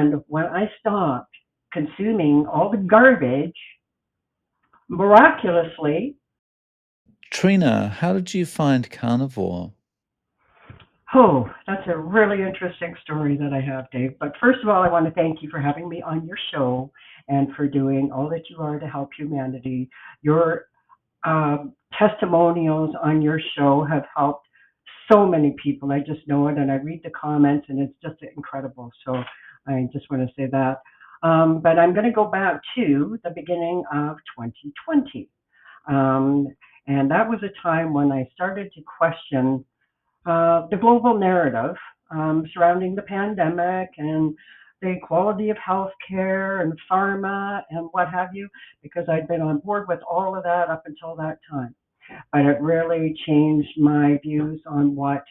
And when I stopped consuming all the garbage, miraculously, Trina, how did you find Carnivore? oh, that's a really interesting story that I have, Dave. But first of all, I want to thank you for having me on your show and for doing all that you are to help humanity. Your testimonials on your show have helped so many people. I just know it, and I read the comments, and it's just incredible. So I just want to say that. But I'm going to go back to the beginning of 2020. Um, and that was a time when I started to question the global narrative surrounding the pandemic and the quality of healthcare and pharma and what have you, because I'd been on board with all of that up until that time. But it really changed my views on what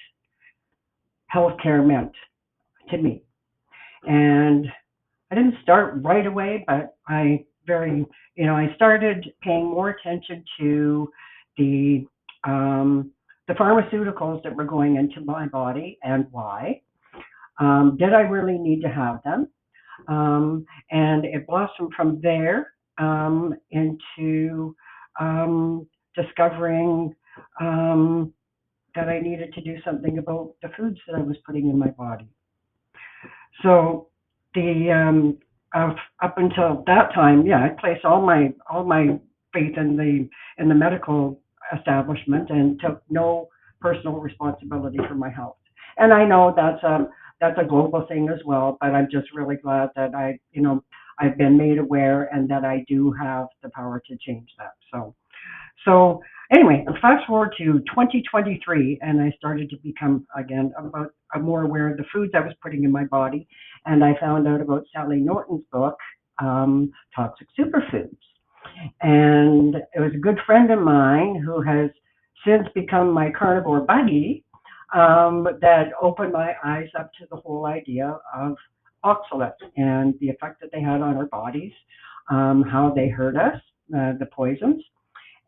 healthcare meant to me. And I didn't start right away, but I started paying more attention to the the pharmaceuticals that were going into my body and why. Did I really need to have them? And it blossomed from there into discovering that I needed to do something about the foods that I was putting in my body. So the up until that time, yeah, I placed all my faith in the medical establishment and took no personal responsibility for my health. And I know that's a global thing as well, but I'm just really glad that I've been made aware and that I do have the power to change that. So anyway, fast forward to 2023, and I started to become again about more aware of the foods I was putting in my body, and I found out about Sally Norton's book, Toxic Superfoods, and it was a good friend of mine who has since become my carnivore buddy that opened my eyes up to the whole idea of oxalates and the effect that they had on our bodies, how they hurt us, the poisons,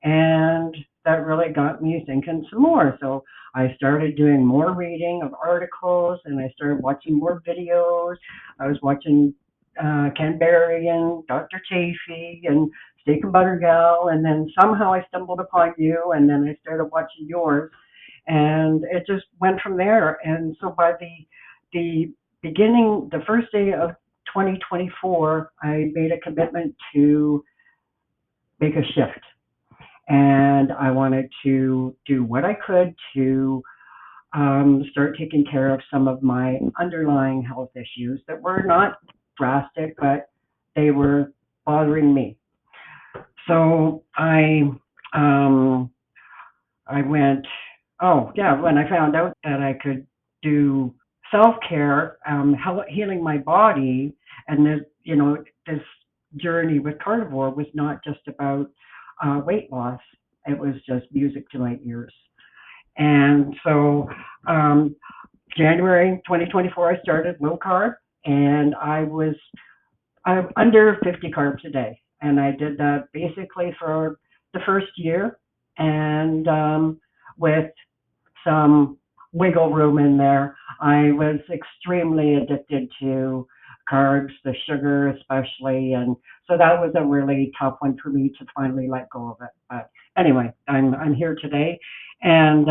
and that really got me thinking some more. So I started doing more reading of articles and I started watching more videos. I was watching Ken Berry and Dr. Chafee and Steak and Butter Gal, and then somehow I stumbled upon you, and then I started watching yours, and it just went from there. And so by the beginning, the first day of 2024, I made a commitment to make a shift and I wanted to do what I could to start taking care of some of my underlying health issues that were not drastic, but they were bothering me. So um, I went. Oh yeah, when I found out that I could do self care, healing my body, and this journey with carnivore was not just about weight loss. It was just music to my ears. And so um, January 2024, I started low carb, and I'm under 50 carbs a day, and I did that basically for the first year, and with some wiggle room in there. I was extremely addicted to carbs, the sugar especially, and so that was a really tough one for me to finally let go of it. But anyway, I'm here today, and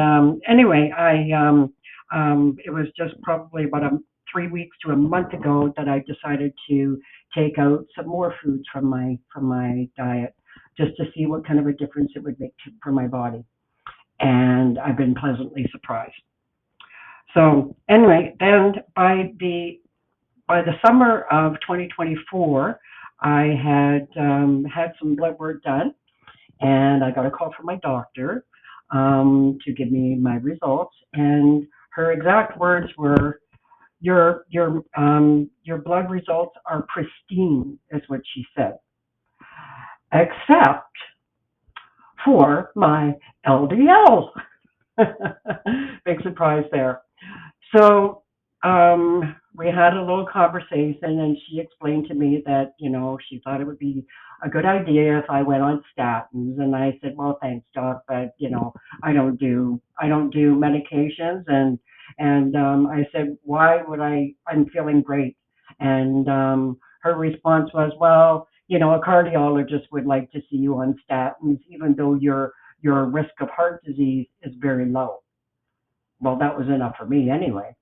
anyway, it was just probably about 3 weeks to a month ago that I decided to take out some more foods from my diet just to see what kind of a difference it would make for my body, and I've been pleasantly surprised. So anyway, then by the summer of 2024, I had some blood work done, and I got a call from my doctor to give me my results. And her exact words were, "Your blood results are pristine," is what she said, except for my LDL. Big surprise there. So we had a little conversation, and she explained to me that she thought it would be a good idea if I went on statins. And I said, "Well, thanks, doc, but I don't do medications." And I said, "Why would I? I'm feeling great." And her response was, well, a cardiologist would like to see you on statins, even though your risk of heart disease is very low. Well, that was enough for me anyway.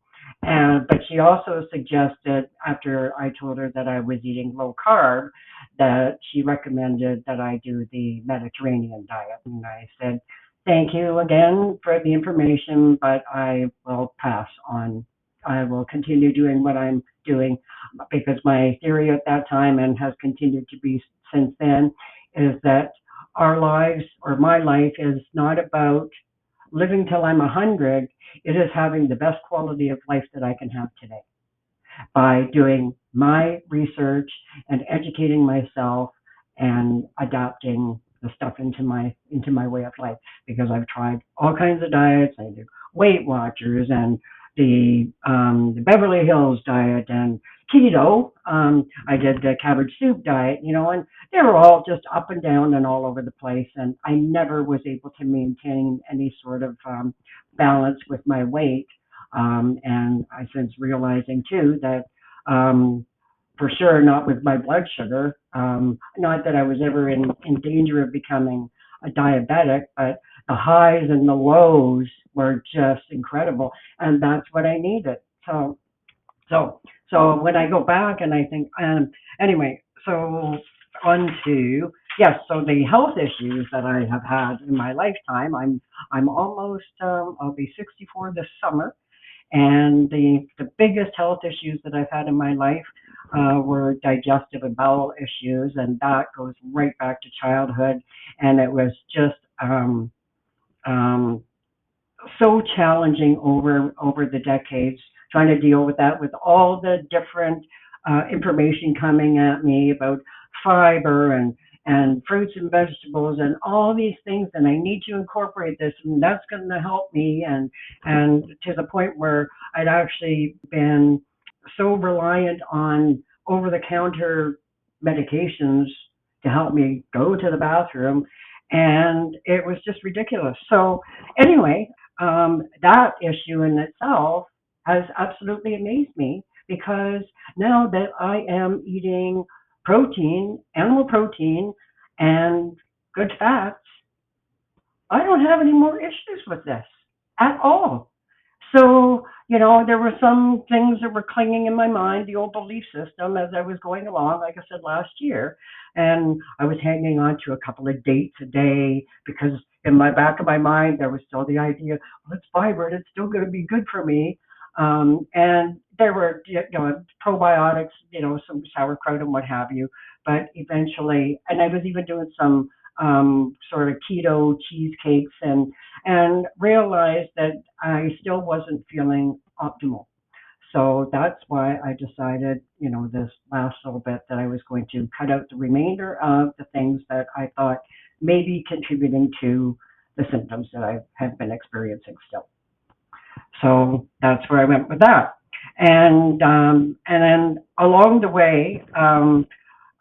And but she also suggested, after I told her that I was eating low carb, that she recommended that I do the Mediterranean diet. And I said, thank you again for the information, but I will pass on. I will continue doing what I'm doing, because my theory at that time, and has continued to be since then, is that our lives, or my life, is not about living till I'm 100. It is having the best quality of life that I can have today by doing my research and educating myself and adapting the stuff into my way of life, because I've tried all kinds of diets. I do Weight Watchers and the Beverly Hills diet and keto. I did the cabbage soup diet, and they were all just up and down and all over the place. And I never was able to maintain any sort of balance with my weight. And I since realizing too that for sure not with my blood sugar. Not that I was ever in danger of becoming a diabetic, but the highs and the lows were just incredible, and that's what I needed. So, so when I go back and I think, anyway, so on to, yes, so the health issues that I have had in my lifetime. I'm almost, I'll be 64 this summer, and the biggest health issues that I've had in my life were digestive and bowel issues, and that goes right back to childhood. And it was just um, so challenging over the decades, trying to deal with that, with all the different information coming at me about fiber and fruits and vegetables and all these things, and I need to incorporate this, and that's going to help me. And to the point where I'd actually been so reliant on over the counter medications to help me go to the bathroom, and it was just ridiculous. So anyway, that issue in itself has absolutely amazed me, because now that I am eating protein, animal protein, and good fats, I don't have any more issues with this at all. So, there were some things that were clinging in my mind, the old belief system, as I was going along, like I said last year. And I was hanging on to a couple of dates a day, because in my back of my mind, there was still the idea, well, it's fiber, it's still going to be good for me. And there were, probiotics, some sauerkraut and what have you. But eventually, and I was even doing some sort of keto cheesecakes, and realized that I still wasn't feeling optimal. So that's why I decided, this last little bit, that I was going to cut out the remainder of the things that I thought may be contributing to the symptoms that I have been experiencing still. So that's where I went with that. And then along the way,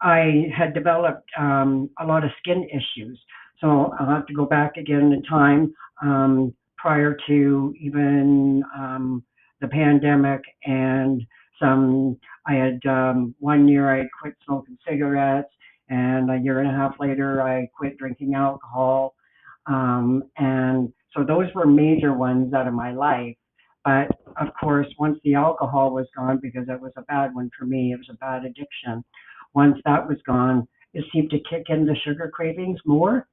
I had developed a lot of skin issues. So I'll have to go back again in time, prior to even the pandemic, and some. I had 1 year I quit smoking cigarettes, and a year and a half later I quit drinking alcohol. And so those were major ones out of my life. But of course, once the alcohol was gone, because it was a bad one for me, it was a bad addiction. Once that was gone, it seemed to kick in the sugar cravings more.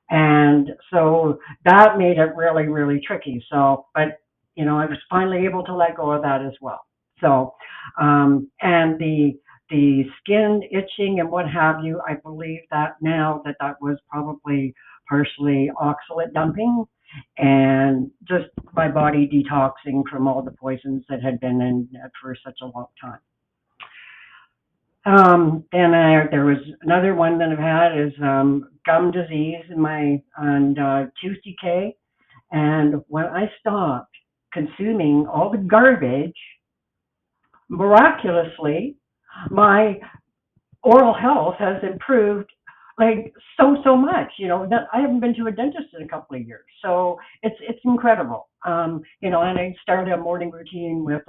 And so that made it really, really tricky. So, but, I was finally able to let go of that as well. So, and the skin itching and what have you, I believe that now that was probably partially oxalate dumping, and just my body detoxing from all the poisons that had been in it for such a long time. Then there was another one that I've had is gum disease in my and tooth decay. And when I stopped consuming all the garbage, miraculously, my oral health has improved like so much, that I haven't been to a dentist in a couple of years. So it's incredible. And I started a morning routine with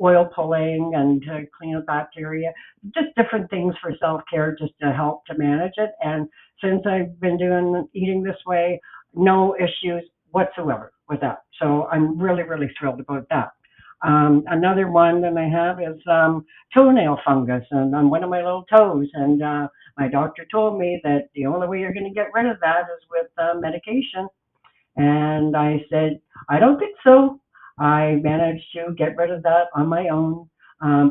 oil pulling and to clean up bacteria, just different things for self-care just to help to manage it. And since I've been doing eating this way, no issues whatsoever with that. So I'm really, really thrilled about that. Another one that I have is toenail fungus and on one of my little toes. And my doctor told me that the only way you're going to get rid of that is with medication. And I said, I don't think so. I managed to get rid of that on my own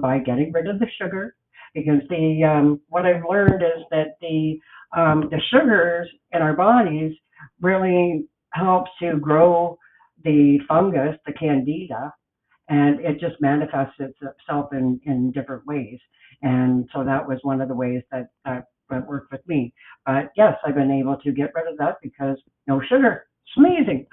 by getting rid of the sugar because the what I've learned is that the sugars in our bodies really helps to grow the fungus, the candida, and it just manifests itself in different ways. And so that was one of the ways that worked with me. But yes, I've been able to get rid of that because no sugar. It's amazing.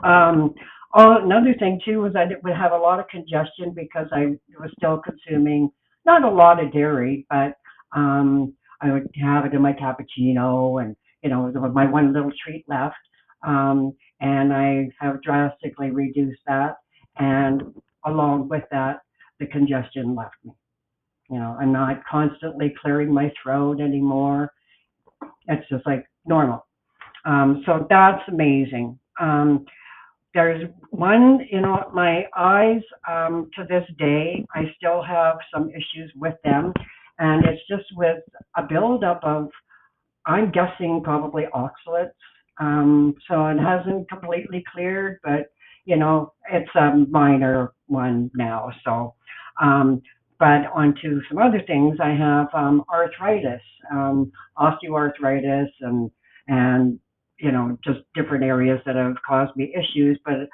um, Another thing too was I would have a lot of congestion because I was still consuming not a lot of dairy, but I would have it in my cappuccino, and there was my one little treat left. And I have drastically reduced that, and along with that, the congestion left me. I'm not constantly clearing my throat anymore. It's just like normal. So that's amazing. There's one, my eyes, to this day, I still have some issues with them. And it's just with a buildup of, I'm guessing probably oxalates. So it hasn't completely cleared, but it's a minor one now. So, but onto some other things, I have arthritis, osteoarthritis, and just different areas that have caused me issues. But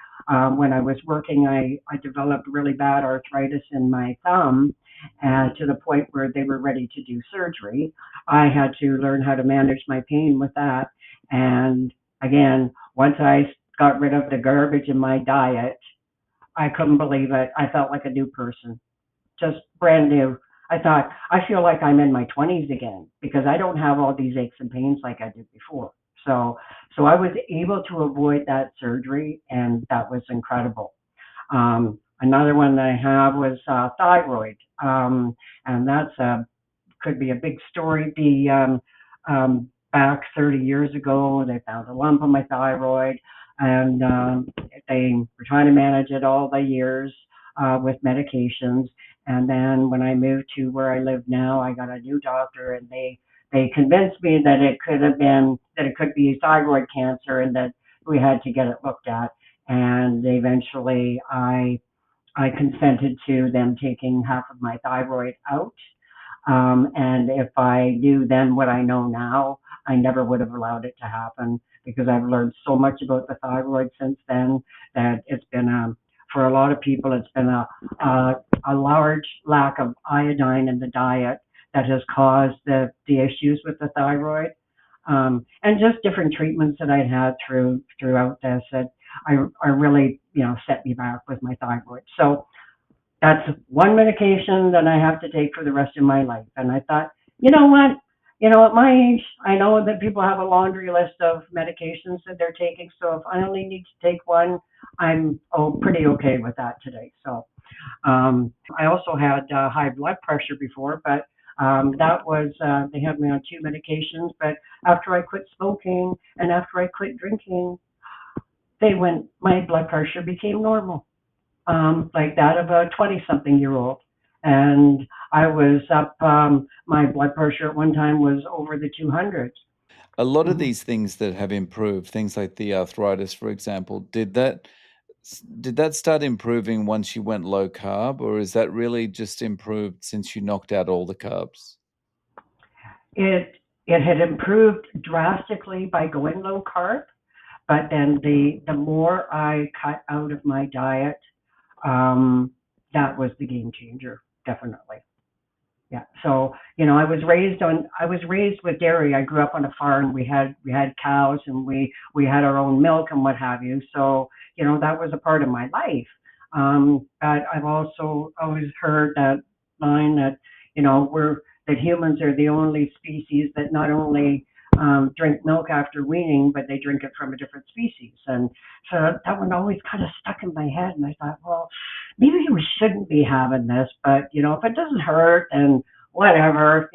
when I was working, I developed really bad arthritis in my thumb, to the point where they were ready to do surgery. I had to learn how to manage my pain with that. And again, once I got rid of the garbage in my diet, I couldn't believe it. I felt like a new person, just brand new. I thought, I feel like I'm in my 20s again because I don't have all these aches and pains like I did before. So I was able to avoid that surgery, and that was incredible. Another one that I have was thyroid, and that's could be a big story. Back 30 years ago, they found a lump on my thyroid, and they were trying to manage it all the years with medications. And then when I moved to where I live now, I got a new doctor, and they convinced me that it could be thyroid cancer, and that we had to get it looked at. And eventually, I consented to them taking half of my thyroid out, and if I knew then what I know now, I never would have allowed it to happen because I've learned so much about the thyroid since then that it's been for a lot of people, it's been a large lack of iodine in the diet that has caused the issues with the thyroid. And just different treatments that I'd had throughout this that I really, set me back with my thyroid. So that's one medication that I have to take for the rest of my life. And I thought, you know what? At my age, I know that people have a laundry list of medications that they're taking. So if I only need to take one, I'm pretty okay with that today. So I also had high blood pressure before, but that was they had me on two medications. But after I quit smoking and after I quit drinking, my blood pressure became normal, like that of a 20 something year old. And I was up, my blood pressure at one time was over the 200s. A lot of Mhm. these things that have improved, things like the arthritis, for example, did that start improving once you went low carb, or is that really just improved since you knocked out all the carbs? It had improved drastically by going low carb, but then the more I cut out of my diet, um, that was the game changer, definitely. Yeah. So, I was raised with dairy. I grew up on a farm. We had cows, and we had our own milk and what have you. So, that was a part of my life. But I've also always heard that line that, that humans are the only species that not only drink milk after weaning, but they drink it from a different species. And so that one always kind of stuck in my head. And I thought, well, maybe we shouldn't be having this, but if it doesn't hurt, and whatever.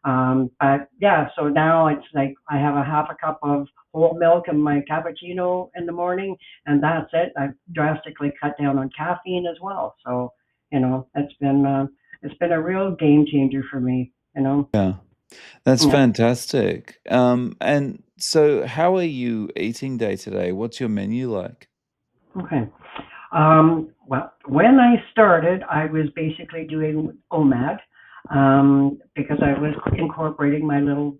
But yeah, so now it's like I have a half a cup of whole milk in my cappuccino in the morning, and that's it. I've drastically cut down on caffeine as well. So, it's been a real game changer for me. Yeah. That's Yeah. fantastic. And so how are you eating day to day? What's your menu like? Okay. Well, when I started, I was basically doing OMAD, because I was incorporating my little,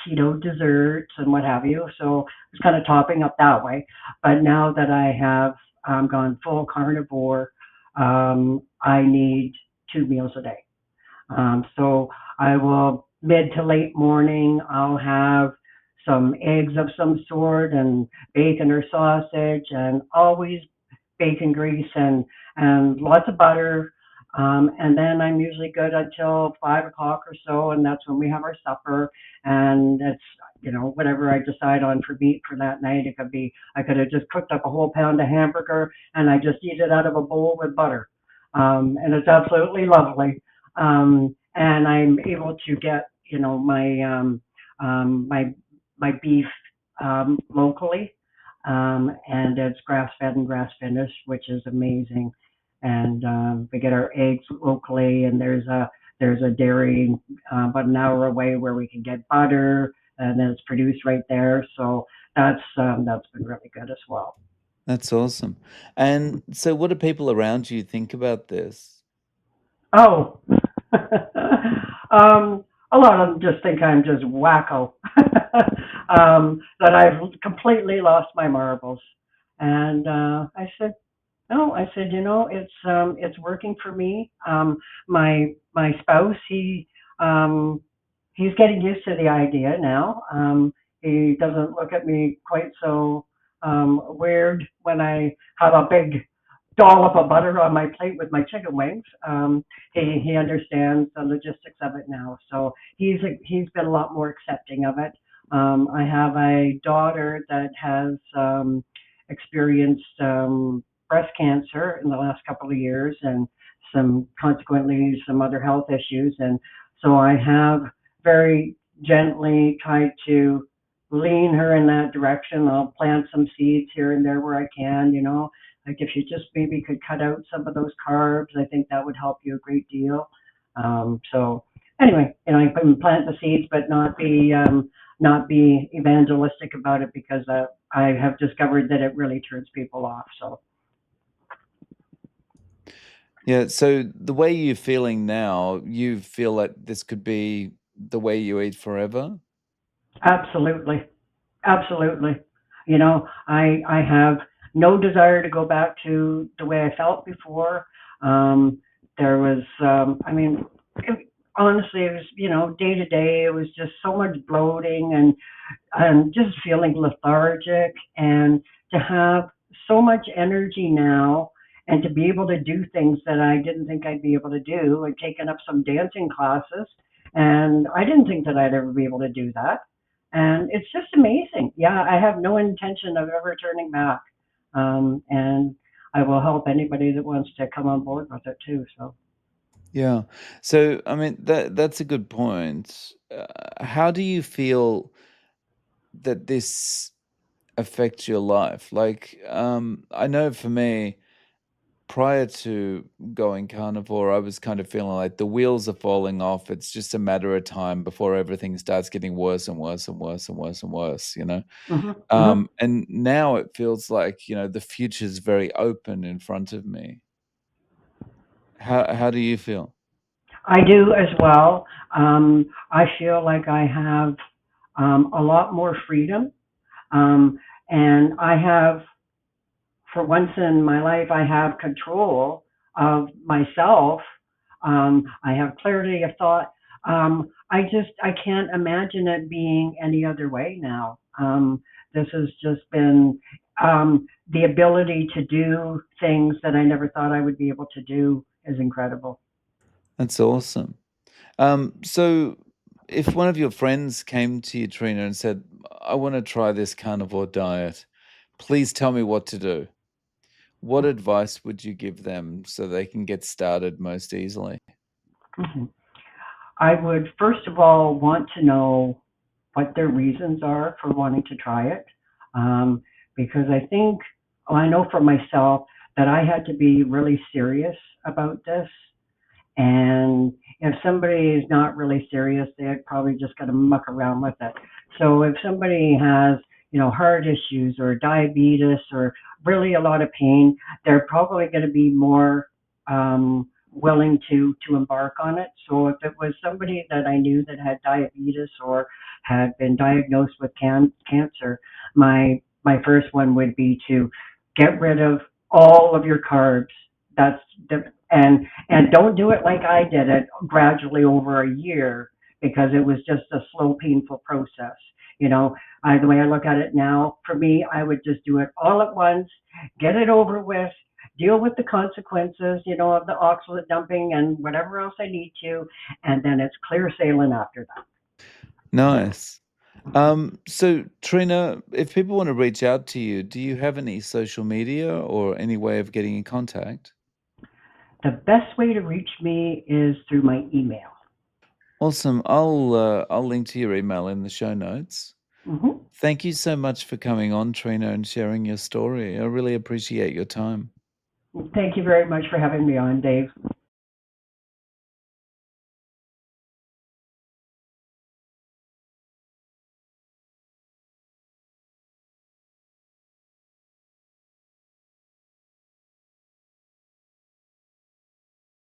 keto desserts and what have you. So I was kind of topping up that way. But now that I have gone full carnivore, I need 2 meals a day. So I will mid to late morning, I'll have some eggs of some sort and bacon or sausage, and always bacon grease and lots of butter. And then I'm usually good until 5 o'clock or so, and that's when we have our supper. And it's whatever I decide on for meat for that night. It could be I could have just cooked up a whole pound of hamburger and I just eat it out of a bowl with butter, and it's absolutely lovely. And I'm able to get my beef locally, and it's grass fed and grass finished, which is amazing. And we get our eggs locally, and there's a dairy about an hour away where we can get butter, and then it's produced right there. So that's been really good as well. That's awesome. And so what do people around you think about this? Oh, a lot of them just think I'm just wacko. That I've completely lost my marbles. And I said, no, I said, it's working for me. My spouse, he's getting used to the idea now. He doesn't look at me quite so weird when I have a big dollop of butter on my plate with my chicken wings. He understands the logistics of it now, so he's been a lot more accepting of it. I have a daughter that has experienced breast cancer in the last couple of years, and consequently some other health issues, and so I have very gently tried to lean her in that direction. I'll plant some seeds here and there where I can. Like if you just maybe could cut out some of those carbs, I think that would help you a great deal. So anyway, I can plant the seeds, but not be evangelistic about it, because I have discovered that it really turns people off. So Yeah, so the way you're feeling now, you feel like this could be the way you eat forever? absolutely, absolutely. I have no desire to go back to the way I felt before. There was, I mean, honestly, it was, day to day, it was just so much bloating and just feeling lethargic, and to have so much energy now, and to be able to do things that I didn't think I'd be able to do, like taking up some dancing classes, and I didn't think that I'd ever be able to do that. And it's just amazing. Yeah, I have no intention of ever turning back. And I will help anybody that wants to come on board with it too. So Yeah. So, I mean, that's a good point. How do you feel that this affects your life? Like, I know for me, prior to going carnivore, I was kind of feeling like the wheels are falling off. It's just a matter of time before everything starts getting worse and worse and worse and worse and worse, you know? hmm hmm And now it feels like, the future's very open in front of me. How do you feel? I do as well. I feel like I have a lot more freedom. And I have, for once in my life, I have control of myself. I have clarity of thought. I can't imagine it being any other way now. This has just been the ability to do things that I never thought I would be able to do is incredible. That's awesome. So If one of your friends came to you, Trina, and said, I want to try this carnivore diet, please tell me what to do. What advice would you give them so they can get started most easily? Mhm. I would first of all want to know what their reasons are for wanting to try it. Um, because I think, well, I know for myself that I had to be really serious about this. And if somebody is not really serious, they're probably just going to muck around with it. So if somebody has, heart issues or diabetes or really a lot of pain, they're probably going to be more willing to embark on it. So if it was somebody that I knew that had diabetes or had been diagnosed with cancer, my first one would be to get rid of all of your carbs. That's the, and don't do it like I did it gradually over a year because it was just a slow, painful process. The way I look at it now, for me, I would just do it all at once, get it over with, deal with the consequences, of the oxalate dumping and whatever else I need to, and then it's clear sailing after that. Nice. So Trina, if people want to reach out to you, do you have any social media or any way of getting in contact? The best way to reach me is through my email. Awesome. I'll link to your email in the show notes. Hmm. Thank you so much for coming on, Trina, and sharing your story. I really appreciate your time. Thank you very much for having me on, Dave.